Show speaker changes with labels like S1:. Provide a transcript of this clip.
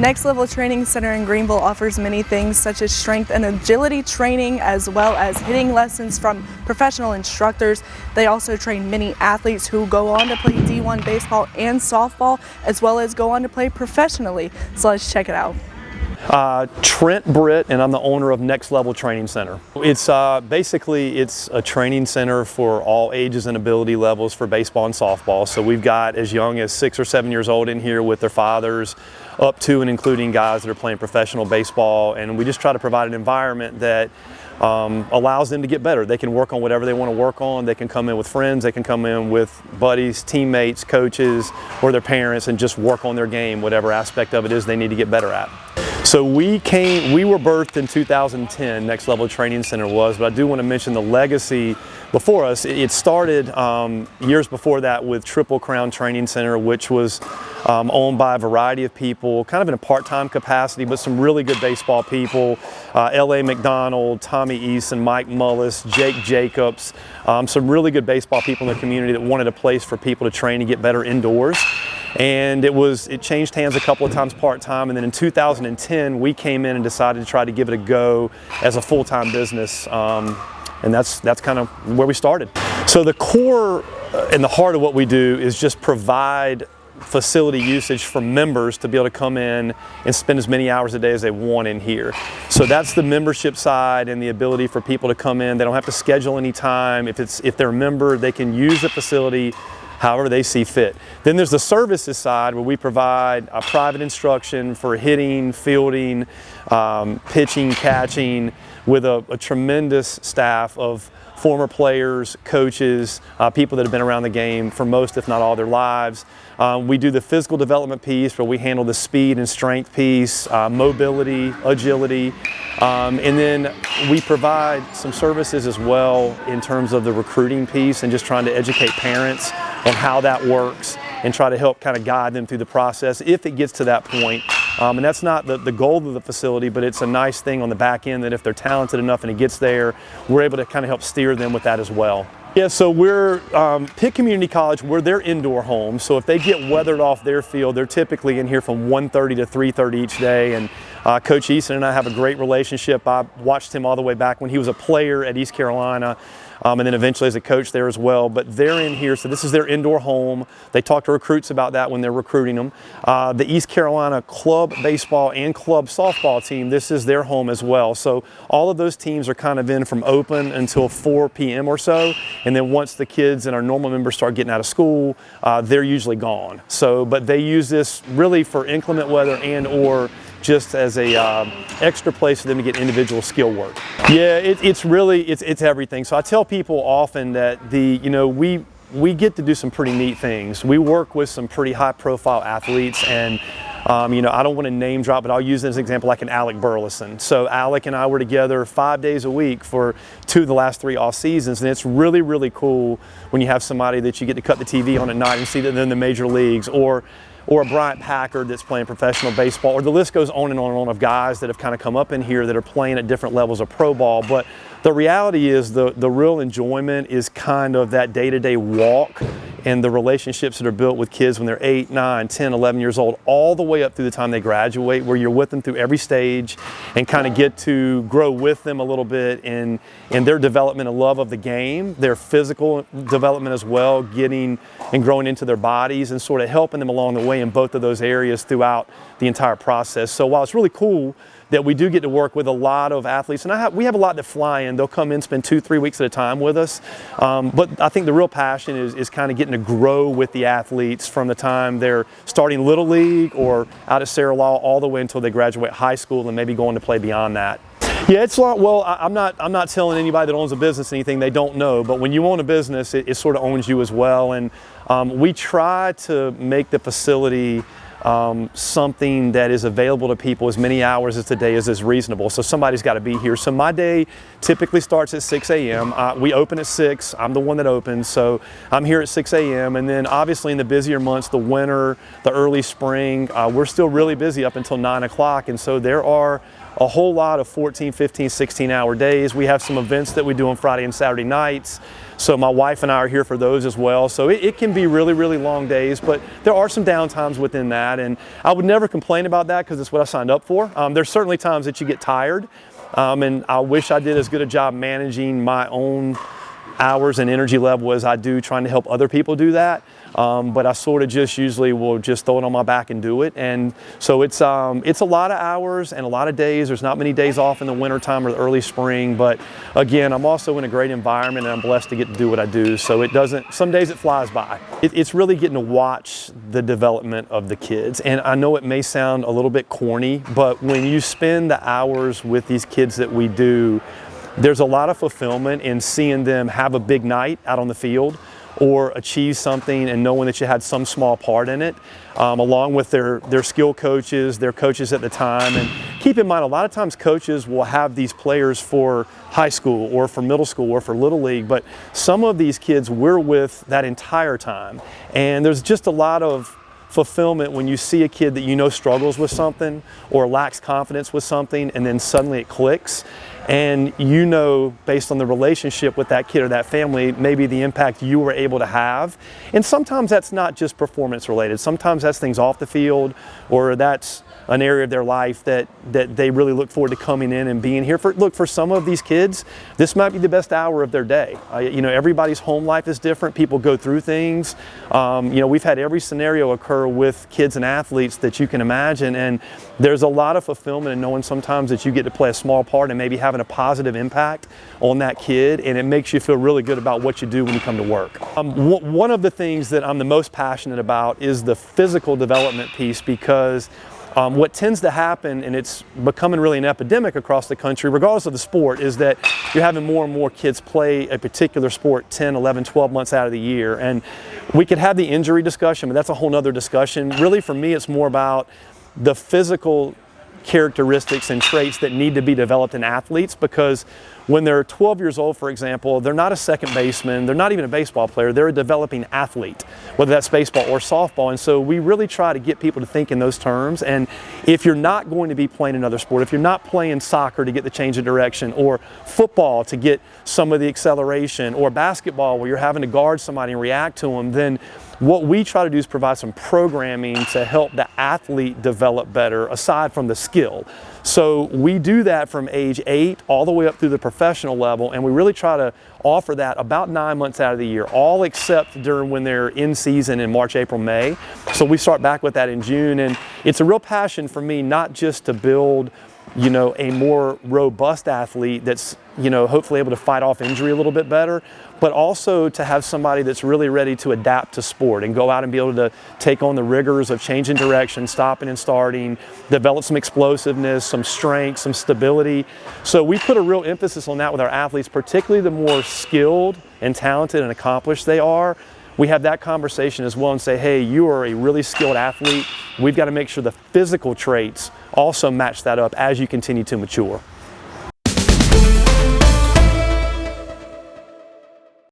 S1: Next Level Training Center in Greenville offers many things such as strength and agility training, as well as hitting lessons from professional instructors. They also train many athletes who go on to play D1 baseball and softball, as well as go on to play professionally. So let's check it out.
S2: Trent Britt, and I'm the owner of Next Level Training Center. It's basically a training center for all ages and ability levels for baseball and softball. So we've got as young as 6 or 7 years old in here with their fathers, up to and including guys that are playing professional baseball, and we just try to provide an environment that allows them to get better. They can work on whatever they want to work on. They can come in with friends, they can come in with buddies, teammates, coaches, or their parents and just work on their game, whatever aspect of it is they need to get better at. So we were birthed in 2010, Next Level Training Center was, but I do want to mention the legacy before us. It started years before that with Triple Crown Training Center, which was owned by a variety of people, kind of in a part-time capacity, but some really good baseball people. L.A. McDonald, Tommy Eason, Mike Mullis, Jake Jacobs, some really good baseball people in the community that wanted a place for people to train and get better indoors. And it changed hands a couple of times part-time, and then in 2010 we came in and decided to try to give it a go as a full-time business, and that's kind of where we started. So the core and the heart of what we do is just provide facility usage for members to be able to come in and spend as many hours a day as they want in here. So that's the membership side and the ability for people to come in. They don't have to schedule any time. If they're a member, they can use the facility however they see fit. Then there's the services side where we provide private instruction for hitting, fielding, pitching, catching, with a tremendous staff of former players, coaches, people that have been around the game for most, if not all, their lives. We do the physical development piece where we handle the speed and strength piece, mobility, agility, and then we provide some services as well in terms of the recruiting piece and just trying to educate parents on how that works and try to help kind of guide them through the process if it gets to that point. And that's not the goal of the facility, but it's a nice thing on the back end that if they're talented enough and it gets there, we're able to kind of help steer them with that as well. Yeah, so we're Pitt Community College, we're their indoor home. So if they get weathered off their field, they're typically in here from 1:30 to 3:30 each day. And Coach Easton and I have a great relationship. I watched him all the way back when he was a player at East Carolina. And then eventually as a coach there as well. But they're in here, so this is their indoor home. They talk to recruits about that when they're recruiting them. The East Carolina club baseball and club softball team, this is their home as well. So all of those teams are kind of in from open until 4 p.m. or so. And then once the kids and our normal members start getting out of school, they're usually gone. So, but they use this really for inclement weather and or just as a extra place for them to get individual skill work. Yeah, it's really everything. So I tell people often that we get to do some pretty neat things. We work with some pretty high profile athletes, and I don't want to name drop, but I'll use as an example like an Alec Burleson. So Alec and I were together 5 days a week for 2 of the last 3 off seasons, and it's really, really cool when you have somebody that you get to cut the TV on at night and see that they're in the major leagues, or a Bryant Packard that's playing professional baseball, or the list goes on and on and on of guys that have kind of come up in here that are playing at different levels of pro ball. But the reality is the real enjoyment is kind of that day-to-day walk and the relationships that are built with kids when they're 8, 9, 10, 11 years old, all the way up through the time they graduate, where you're with them through every stage and kind of get to grow with them a little bit in their development and love of the game, their physical development as well, getting and growing into their bodies and sort of helping them along the way in both of those areas throughout the entire process. So while it's really cool that we do get to work with a lot of athletes, and we have a lot that fly in. They'll come in, spend 2-3 weeks at a time with us. But I think the real passion is kind of getting to grow with the athletes from the time they're starting Little League or out at Sarah Law all the way until they graduate high school and maybe going to play beyond that. Yeah, it's like, well, I'm not telling anybody that owns a business anything they don't know, but when you own a business, it sort of owns you as well. And we try to make the facility something that is available to people as many hours as the day is reasonable. So somebody's got to be here. So my day typically starts at 6 a.m. We open at 6. I'm the one that opens. So I'm here at 6 a.m. And then obviously in the busier months, the winter, the early spring, we're still really busy up until 9 o'clock. And so there are a whole lot of 14, 15, 16-hour days. We have some events that we do on Friday and Saturday nights. So my wife and I are here for those as well. So it can be really, really long days, but there are some downtimes within that. And I would never complain about that because it's what I signed up for. There's certainly times that you get tired. And I wish I did as good a job managing my own hours and energy level as I do trying to help other people do that. But I sort of just usually will just throw it on my back and do it. And so it's a lot of hours and a lot of days. There's not many days off in the wintertime or the early spring. But again, I'm also in a great environment and I'm blessed to get to do what I do. So some days it flies by. It's really getting to watch the development of the kids. And I know it may sound a little bit corny, but when you spend the hours with these kids that we do, there's a lot of fulfillment in seeing them have a big night out on the field or achieve something and knowing that you had some small part in it, along with their skill coaches, their coaches at the time. And keep in mind, a lot of times coaches will have these players for high school or for middle school or for Little League, but some of these kids we're with that entire time. And there's just a lot of fulfillment when you see a kid that you know struggles with something or lacks confidence with something and then suddenly it clicks. And you know, based on the relationship with that kid or that family, maybe the impact you were able to have. And sometimes that's not just performance related. Sometimes that's things off the field, or that's an area of their life that they really look forward to coming in and being here. For some of these kids, this might be the best hour of their day. You know, everybody's home life is different. People go through things. You know, we've had every scenario occur with kids and athletes that you can imagine. And there's a lot of fulfillment in knowing sometimes that you get to play a small part and maybe having a positive impact on that kid. And it makes you feel really good about what you do when you come to work. One of the things that I'm the most passionate about is the physical development piece, because what tends to happen, and it's becoming really an epidemic across the country, regardless of the sport, is that you're having more and more kids play a particular sport 10, 11, 12 months out of the year. And we could have the injury discussion, but that's a whole nother discussion. Really, for me, it's more about the physical characteristics and traits that need to be developed in athletes, because when they're 12 years old, for example, they're not a second baseman, they're not even a baseball player, they're a developing athlete, whether that's baseball or softball. And so we really try to get people to think in those terms. And if you're not going to be playing another sport, if you're not playing soccer to get the change of direction, or football to get some of the acceleration, or basketball where you're having to guard somebody and react to them, then what we try to do is provide some programming to help the athlete develop better aside from the skill. So we do that from age 8 all the way up through the professional level, and we really try to offer that about 9 months out of the year, all except during when they're in season in March, April, May. So we start back with that in June, and it's a real passion for me, not just to build, you know, a more robust athlete that's, you know, hopefully able to fight off injury a little bit better, but also to have somebody that's really ready to adapt to sport and go out and be able to take on the rigors of changing direction, stopping and starting, develop some explosiveness, some strength, some stability. So we put a real emphasis on that with our athletes, particularly the more skilled and talented and accomplished they are. We have that conversation as well and say, hey, you are a really skilled athlete. We've got to make sure the physical traits also match that up as you continue to mature.